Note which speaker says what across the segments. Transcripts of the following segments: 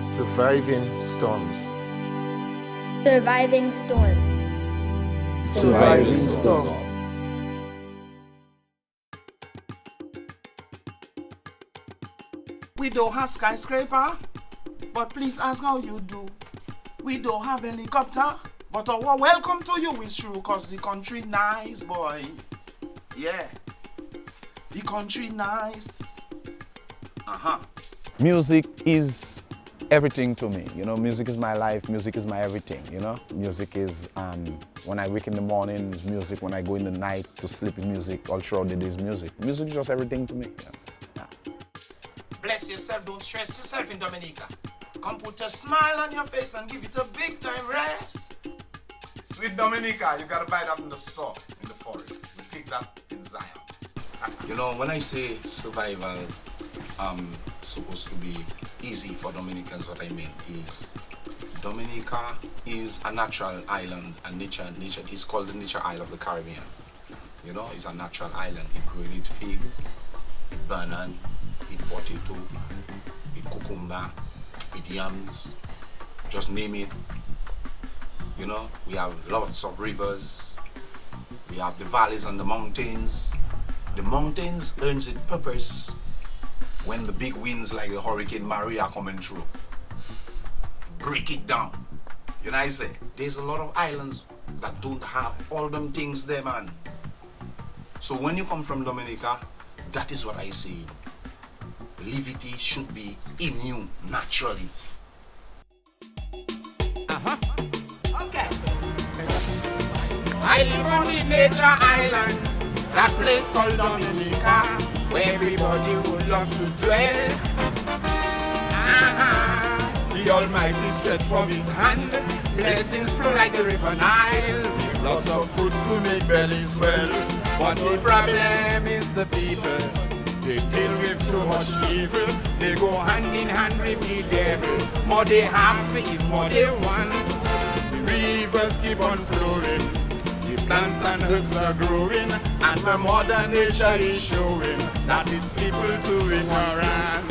Speaker 1: Surviving storms.
Speaker 2: Surviving storm.
Speaker 1: Surviving storms.
Speaker 3: We don't have skyscraper, but please ask how you do. We don't have helicopter, but our welcome to you is true, cause the country nice, boy. Yeah, the country nice.
Speaker 4: Music is everything to me, you know. Music is my life, music is my everything, you know. Music is, when I wake in the morning, it's music. When I go in the night to sleep, is music. All throughout the day is music. Music is just everything to me. Yeah.
Speaker 3: Bless yourself, don't stress yourself in Dominica. Come put a smile on your face and give it a big time rest.
Speaker 5: Sweet Dominica, you gotta buy that in the store, in the forest. We pick that in Zion.
Speaker 3: You know, when I say survival, supposed to be easy for Dominicans, what I mean is Dominica is a natural island, and nature is called the nature isle of the Caribbean. You know, it's a natural island. It grows it fig, it banana, it potato, it cucumber, it yams, just name it. You know, we have lots of rivers, we have the valleys and the mountains. The mountains earns its purpose when the big winds like the Hurricane Maria coming through. Break it down. You know what I say? There's a lot of islands that don't have all them things there, man. So when you come from Dominica, that is what I say. Levity should be in you naturally. Okay. I live on the nature island, that place called Dominica, where everybody would love to dwell. The Almighty stretch from His hand, blessings flow like the river Nile. Lots of food to make bellies swell, but the problem is the people. They deal with too much evil. They go hand in hand with the devil. More they have is more they want. The rivers keep on flowing, the plants and herbs are growing, and the mother nature is showing that it's people too ignorant.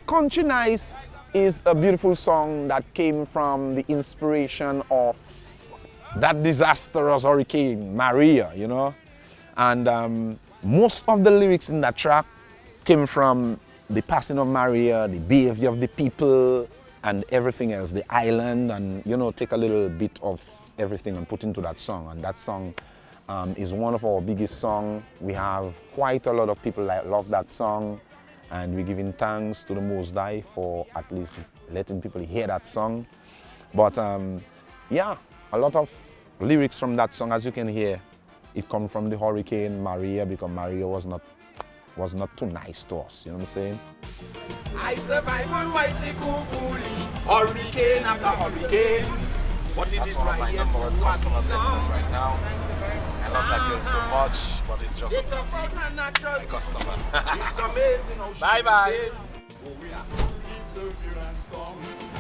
Speaker 4: Country Nice is a beautiful song that came from the inspiration of that disastrous Hurricane Maria, you know. And most of the lyrics in that track came from the passing of Maria, the behavior of the people, and everything else, the island, and, you know, take a little bit of everything and put into that song. And that song is one of our biggest songs. We have quite a lot of people that love that song, and we're giving thanks to the Most High for at least letting people hear that song. But yeah, a lot of lyrics from that song, as you can hear, it comes from the Hurricane Maria, because Maria was not too nice to us, you know what I'm saying?
Speaker 3: I survive on Whitey Kukuli, hurricane after hurricane. But it is right here, so
Speaker 5: Customers right now. I love that girl so much, but it's just a customer.
Speaker 3: It's amazing how she
Speaker 5: Bye-bye.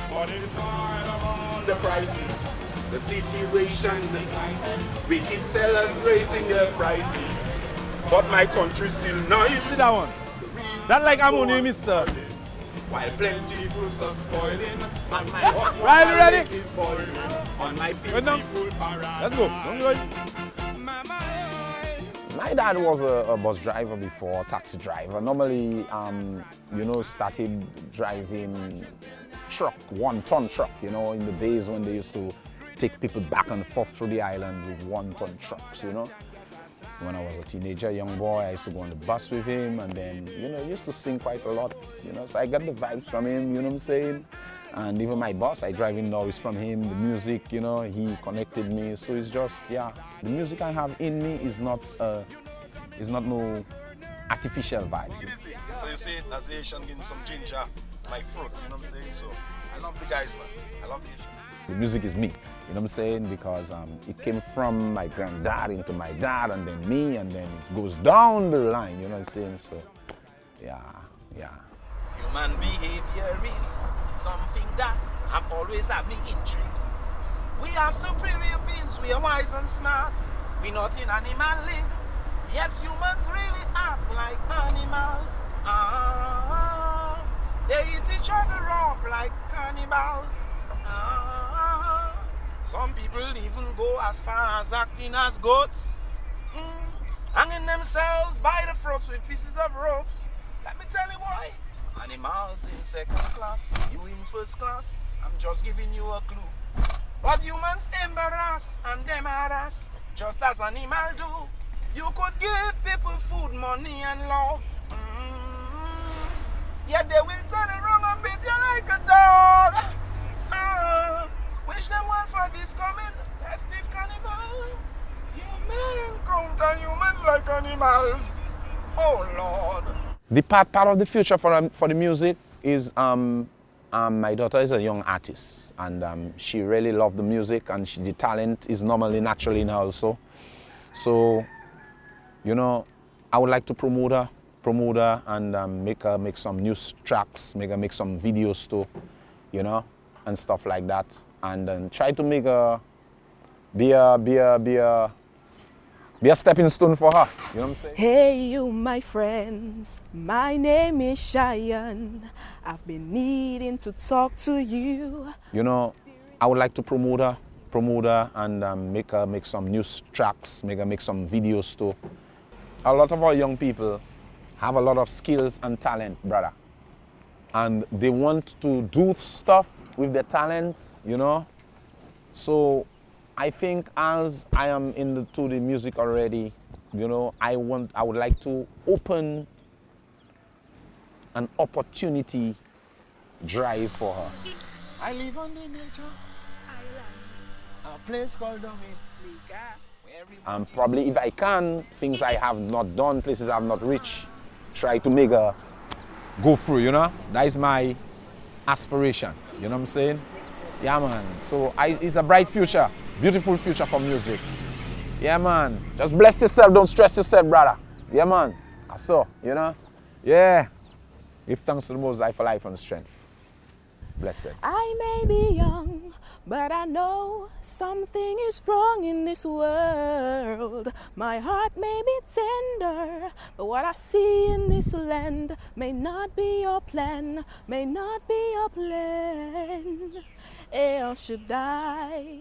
Speaker 3: But in spite of all the crisis, the situation, wicked sellers raising their prices. But my country still nice.
Speaker 6: See that one? That like ammonia, mister.
Speaker 3: While plenty foods are spoiling, and my hot
Speaker 6: Right,
Speaker 3: water
Speaker 6: ready?
Speaker 3: lake is boiling. On my beautiful paradise.
Speaker 6: Let's go. Don't worry.
Speaker 4: My dad was a bus driver before, taxi driver. Normally, you know, started driving truck, 1-ton truck, you know, in the days when they used to take people back and forth through the island with 1-ton trucks, you know. When I was a teenager, young boy, I used to go on the bus with him, and then, you know, he used to sing quite a lot, you know, so I got the vibes from him, you know what I'm saying? And even my bus I drive in now is from him, the music, you know, he connected me, so it's just, yeah, the music I have in me is not no artificial vibes.
Speaker 5: So you see it as Asian getting some ginger, like fruit, you know what I'm saying? So I love the guys, man. I love the Asian.
Speaker 4: The music is me, you know what I'm saying? Because it came from my granddad into my dad, and then me, and then it goes down the line, you know what I'm saying? So, yeah.
Speaker 3: Human behavior is something that have always had me intrigued. We are superior beings, we are wise and smart. We're not in animal league, yet humans really act like animals.
Speaker 5: cannibals. Some people even go as far as acting as goats, hanging themselves by the throats with pieces of ropes. Let me tell you, boy, animals in second class, you in first class. I'm just giving you a clue. But humans embarrass and them harass, just as animals do. You could give people food, money, and love. Yet they will turn around and beat you like a dog. Wish them well for this coming festive carnival. You men counter humans like animals. Oh Lord.
Speaker 4: The part of the future for the music is my daughter is a young artist, and she really loves the music, and the talent is normally naturally in her also. So, you know, I would like to promote her and make some new tracks, make some videos too, you know, and stuff like that, and then try to make be a stepping stone for her. You know what I'm saying?
Speaker 7: Hey you my friends, my name is Cheyenne. I've been needing to talk to you.
Speaker 4: You know, I would like to promote her and make some new tracks, make some videos too. A lot of our young people have a lot of skills and talent, brother. And they want to do stuff with their talents, you know. So I think as I am into the music already, you know, I would like to open an opportunity drive for her.
Speaker 5: I live on the nature island, a place called Dominica.
Speaker 4: And probably if I can, things I have not done, places I have not reached, try to make her go through, you know? That is my aspiration, you know what I'm saying? Yeah, man. So it's a bright future, beautiful future for music. Yeah, man. Just bless yourself, don't stress yourself, brother. Yeah, man. So, you know? Yeah. Give thanks to the Most High for life and strength. Blessed.
Speaker 7: I may be young, but I know something is wrong in this world. My heart may be tender, but what I see in this land may not be your plan, may not be your plan. El Shaddai,